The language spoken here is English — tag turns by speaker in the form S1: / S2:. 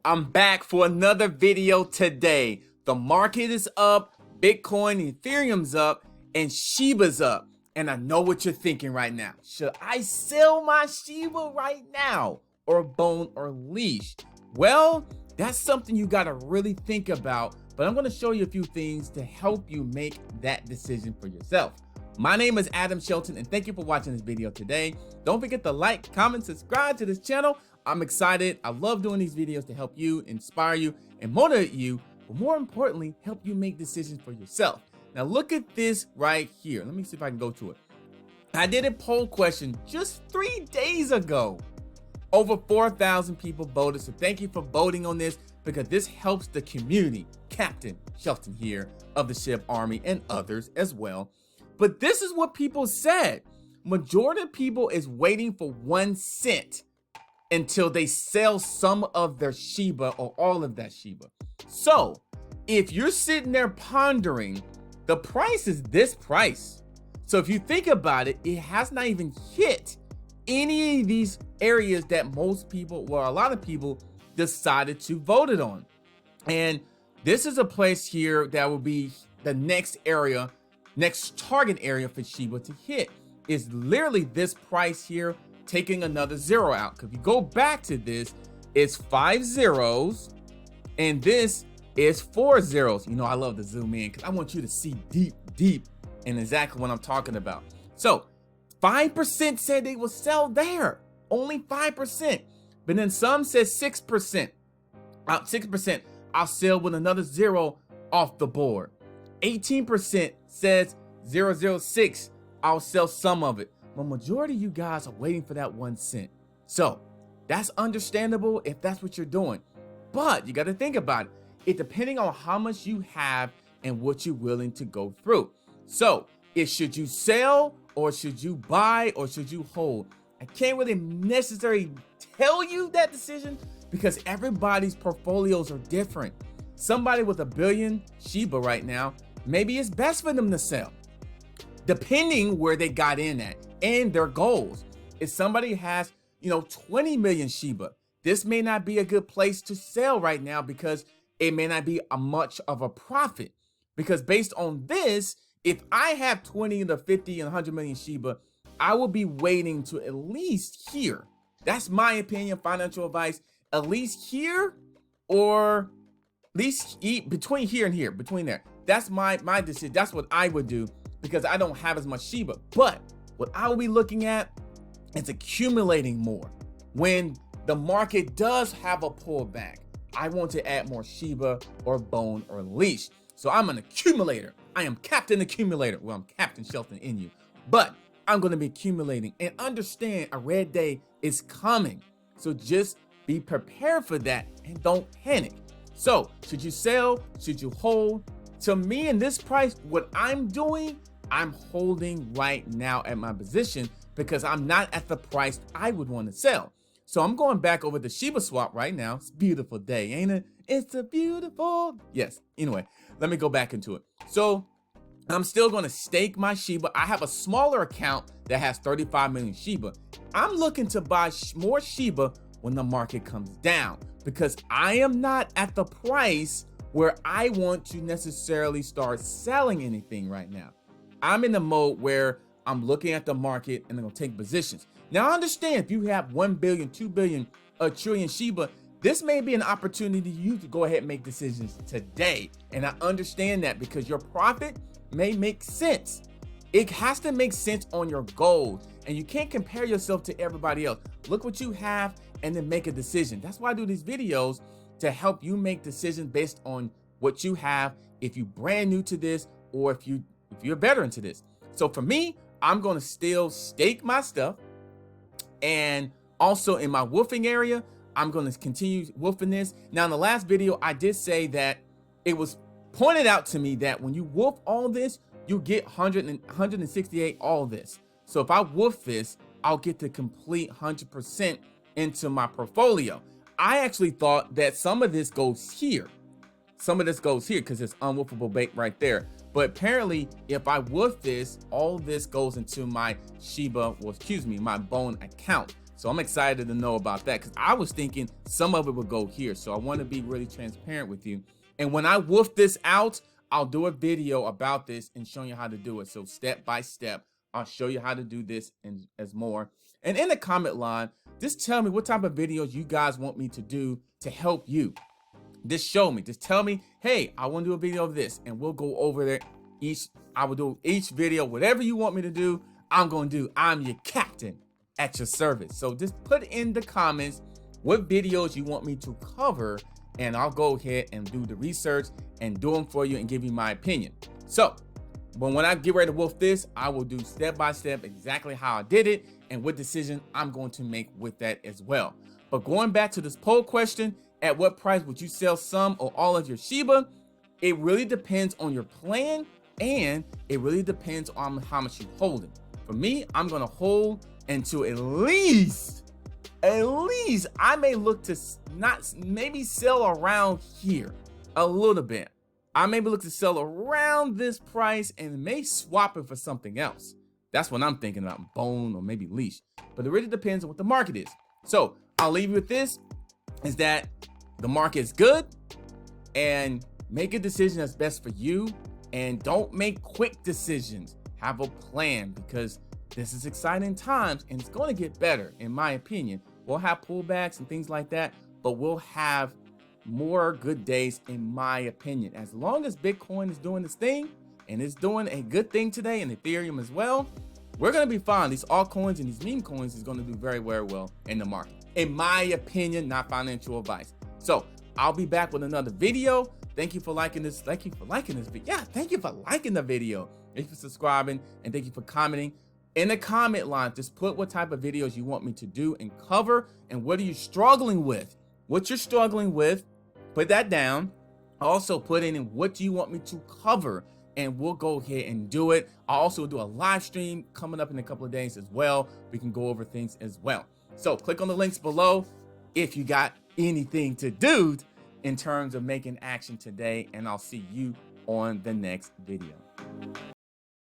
S1: I'm back for another video today. The market is up, Bitcoin, Ethereum's up, and Shiba's up. And I know what you're thinking right now. Should I sell my Shiba right now? Or bone or leash? Well, that's something you gotta really think about, but I'm gonna show you a few things to help you make that decision for yourself. My name is Adam Shelton, and thank you for watching this video today. Don't forget to like, comment, subscribe to this channel. I'm excited. I love doing these videos to help you, inspire you, and motivate you, but more importantly, help you make decisions for yourself. Now look at this right here. Let me see if I can go to it. I did a poll question just 3 days ago. Over 4,000 people voted, so thank you for voting on this because this helps the community. Captain Shelton here of the SHIB Army and others as well. But this is what people said. Majority of people is waiting for 1 cent until they sell some of their Shiba or all of that Shiba. So if you're sitting there pondering, the price is this price. So if you think about it, it has not even hit any of these areas that most people, well, a lot of people decided to vote it on. And this is a place here that will be the next area, next target area for Shiba to hit. Is literally this price here, taking another zero out. Because if you go back to this, it's 5 zeros and this is 4 zeros. You know, I love to zoom in because I want you to see deep and exactly what I'm talking about. So 5% said they will sell there, only 5%. But then some said 6%. 6% I'll sell with another zero off the board. 18% says 0.006. I'll sell some of it. But majority of you guys are waiting for that 1 cent. So that's understandable if that's what you're doing. But you got to think about it. It depending on how much you have and what you're willing to go through. So should you sell or should you buy or should you hold? I can't really necessarily tell you that decision because everybody's portfolios are different. Somebody with 1 billion Shiba right now, maybe it's best for them to sell, depending where they got in at and their goals. If somebody has, 20 million Shiba, this may not be a good place to sell right now because it may not be much of a profit. Because based on this, if I have 20 to 50 and 100 million Shiba, I will be waiting to at least here. That's my opinion, financial advice. At least here or at least between here and here, between there. That's my decision. That's what I would do because I don't have as much Shiba. But what I will be looking at is accumulating more. When the market does have a pullback, I want to add more Shiba or bone or leash. So I'm an accumulator. I am Captain Accumulator. Well, I'm Captain Shelton in you. But I'm going to be accumulating and understand a red day is coming. So just be prepared for that and don't panic. So should you sell? Should you hold? To me in this price, what I'm doing, I'm holding right now at my position because I'm not at the price I would want to sell. So I'm going back over the Shibaswap right now. It's a beautiful day, ain't it? It's a beautiful, yes. Anyway, let me go back into it. So I'm still going to stake my Shiba. I have a smaller account that has 35 million Shiba. I'm looking to buy more Shiba when the market comes down because I am not at the price where I want to necessarily start selling anything right now. I'm in the mode where I'm looking at the market and I'm going to take positions. Now I understand if you have 1 billion, 2 billion, a trillion Shiba, this may be an opportunity for you to go ahead and make decisions today. And I understand that because your profit may make sense. It has to make sense on your goals. And you can't compare yourself to everybody else. Look what you have and then make a decision. That's why I do these videos, to help you make decisions based on what you have. If you're brand new to this or if you're a veteran to this. So for me, I'm going to still stake my stuff. And also in my wolfing area, I'm going to continue wolfing this. Now in the last video, I did say that it was pointed out to me that when you wolf all this, you get 168 all this. So if I wolf this, I'll get the complete 100% into my portfolio. I actually thought that some of this goes here. Some of this goes here because it's unwolfable bait right there. But apparently, if I wolf this, all this goes into my Shiba, well, excuse me, my bone account. So I'm excited to know about that because I was thinking some of it would go here. So I want to be really transparent with you. And when I wolf this out, I'll do a video about this and show you how to do it. So step by step, I'll show you how to do this and as more. And in the comment line, just tell me what type of videos you guys want me to do to help you. Just show me, just tell me, hey, I want to do a video of this, and we'll go over there. I will do each video, whatever you want me to do, I'm going to do. I'm your captain at your service. So just put in the comments what videos you want me to cover, and I'll go ahead and do the research and do them for you and give you my opinion. So, but when I get ready to wolf this, I will do step by step exactly how I did it and what decision I'm going to make with that as well. But going back to this poll question, at what price would you sell some or all of your Shiba? It really depends on your plan, and it really depends on how much you're holding. For me, I'm going to hold until at least I may look to maybe sell around here a little bit. I maybe look to sell around this price and may swap it for something else. That's what I'm thinking about, Bone or maybe Leash. But it really depends on what the market is. So I'll leave you with this, is that the market is good, and make a decision that's best for you, and don't make quick decisions. Have a plan, because this is exciting times and it's going to get better, in my opinion. We'll have pullbacks and things like that, but we'll have more good days, in my opinion. As long as Bitcoin is doing its thing, and it's doing a good thing today, and Ethereum as well, we're going to be fine. These altcoins and these meme coins is going to do very, very well in the market, in my opinion, not financial advice. So I'll be back with another video. Thank you for liking this. Thank you for liking this video. Yeah, thank you for liking the video. Thank you for subscribing, and thank you for commenting. In the comment line, just put what type of videos you want me to do and cover, and what are you struggling with. What you're struggling with, put that down. Also put in what do you want me to cover, and we'll go ahead and do it. I'll also do a live stream coming up in a couple of days as well. We can go over things as well. So click on the links below if you got anything to do in terms of making action today, and I'll see you on the next video.